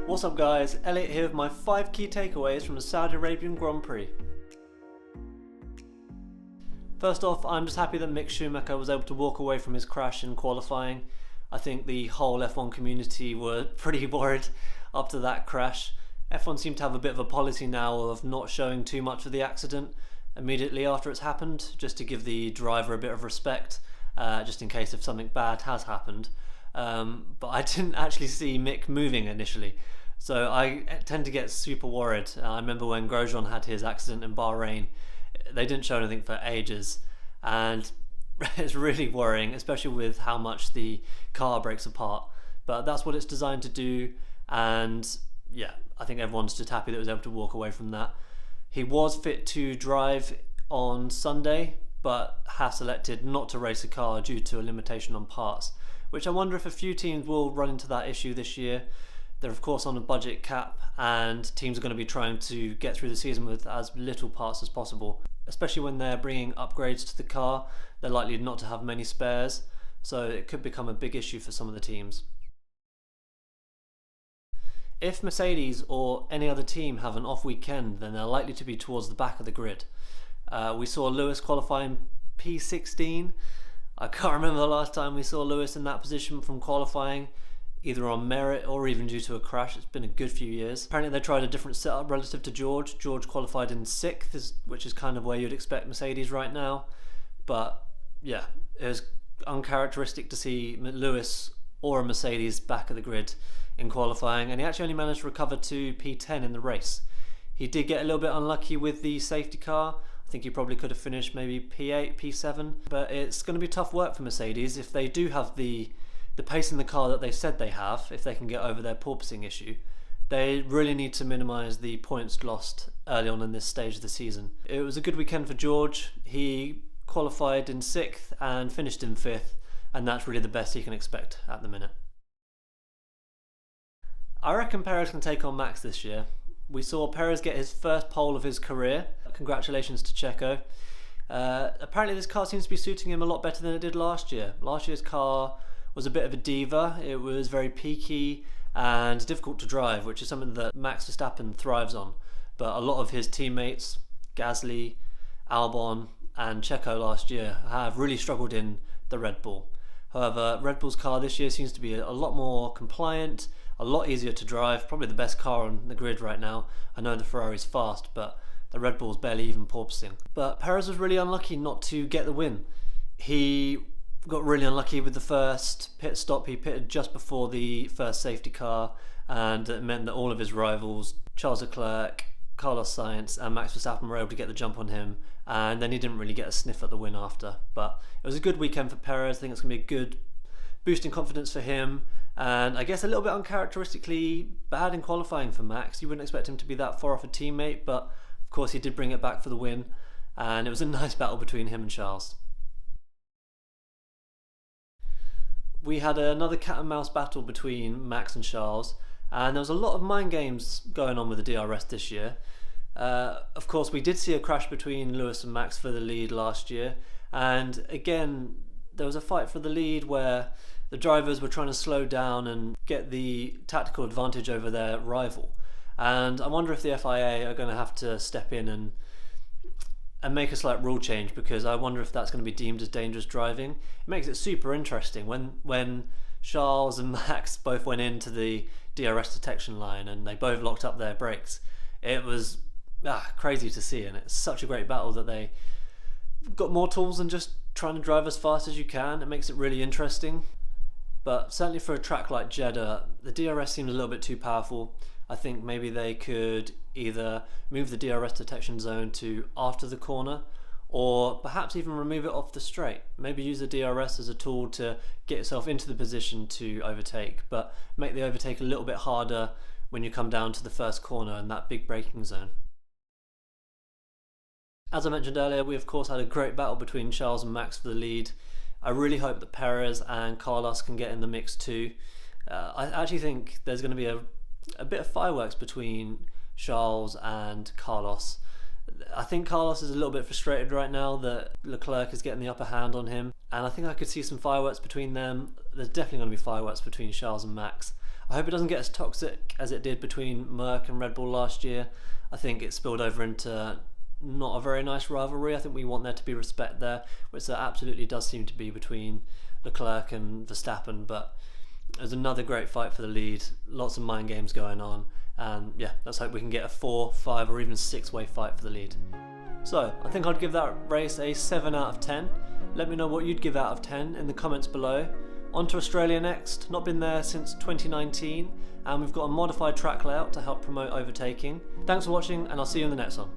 What's up guys, Elliot here with my 5 key takeaways from the Saudi Arabian Grand Prix. First off, I'm just happy that Mick Schumacher was able to walk away from his crash in qualifying. I think the whole F1 community were pretty worried after that crash. F1 seemed to have a bit of a policy now of not showing too much of the accident immediately after it's happened, just to give the driver a bit of respect, just in case if something bad has happened. But I didn't actually see Mick moving initially, so I tend to get super worried. I remember when Grosjean had his accident in Bahrain, they didn't show anything for ages, and it's really worrying, especially with how much the car breaks apart. But that's what it's designed to do, and yeah, I think everyone's just happy that he was able to walk away from that. He was fit to drive on Sunday, but has elected not to race a car due to a limitation on parts, which I wonder if a few teams will run into that issue this year. They're of course on a budget cap, and teams are going to be trying to get through the season with as little parts as possible. Especially when they're bringing upgrades to the car, they're likely not to have many spares, so it could become a big issue for some of the teams. If Mercedes or any other team have an off weekend, then they're likely to be towards the back of the grid. We saw Lewis qualifying P16. I can't remember the last time we saw Lewis in that position from qualifying, either on merit or even due to a crash. It's been a good few years. Apparently they tried a different setup relative to George. George qualified in 6th, which is kind of where you'd expect Mercedes right now. But yeah, it was uncharacteristic to see Lewis or a Mercedes back at the grid in qualifying, and he actually only managed to recover to P10 in the race. He did get a little bit unlucky with the safety car. I think he probably could have finished maybe P8, P7, but it's going to be tough work for Mercedes if they do have the pace in the car that they said they have. If they can get over their porpoising issue, they really need to minimise the points lost early on in this stage of the season. It was a good weekend for George. He qualified in 6th and finished in 5th, and that's really the best he can expect at the minute. I reckon Perez can take on Max this year. We saw Perez get his first pole of his career. Congratulations to Checo. Apparently this car seems to be suiting him a lot better than it did last year. Last year's car was a bit of a diva. It was very peaky and difficult to drive, which is something that Max Verstappen thrives on. But a lot of his teammates, Gasly, Albon and Checo last year, have really struggled in the Red Bull. However, Red Bull's car this year seems to be a lot more compliant, a lot easier to drive, probably the best car on the grid right now. I know the Ferrari's fast, but the Red Bull's barely even porpoising. But Perez was really unlucky not to get the win. He got really unlucky with the first pit stop. He pitted just before the first safety car, and it meant that all of his rivals, Charles Leclerc, Carlos Sainz and Max Verstappen, were able to get the jump on him, and then he didn't really get a sniff at the win after. But it was a good weekend for Perez. I think it's going to be a good boost in confidence for him, and I guess a little bit uncharacteristically bad in qualifying for Max. You wouldn't expect him to be that far off a teammate, but of course he did bring it back for the win, and it was a nice battle between him and Charles. We had another cat and mouse battle between Max and Charles, and there was a lot of mind games going on with the DRS this year. Of course we did see a crash between Lewis and Max for the lead last year, and again there was a fight for the lead where the drivers were trying to slow down and get the tactical advantage over their rival. And I wonder if the FIA are going to have to step in and make a slight rule change, because I wonder if that's going to be deemed as dangerous driving. It makes it super interesting when Charles and Max both went into the DRS detection line and they both locked up their brakes. It was crazy to see, and it's such a great battle that they got more tools than just trying to drive as fast as you can. It makes it really interesting. But certainly for a track like Jeddah, the DRS seems a little bit too powerful. I think maybe they could either move the DRS detection zone to after the corner, or perhaps even remove it off the straight. Maybe use the DRS as a tool to get yourself into the position to overtake, but make the overtake a little bit harder when you come down to the first corner and that big braking zone. As I mentioned earlier, we of course had a great battle between Charles and Max for the lead. I really hope that Perez and Carlos can get in the mix too. I actually think there's going to be a bit of fireworks between Charles and Carlos. I think Carlos is a little bit frustrated right now that Leclerc is getting the upper hand on him, and I think I could see some fireworks between them. There's definitely going to be fireworks between Charles and Max. I hope it doesn't get as toxic as it did between Merc and Red Bull last year. I think it spilled over into not a very nice rivalry. I think we want there to be respect there, which there absolutely does seem to be between Leclerc and Verstappen, but there's another great fight for the lead, lots of mind games going on, and yeah, let's hope we can get a 4, 5 or even 6-way fight for the lead. So I think I'd give that race a 7 out of 10. Let me know what you'd give out of 10 in the comments below. On to Australia next, not been there since 2019, and we've got a modified track layout to help promote overtaking. Thanks for watching, and I'll see you in the next one.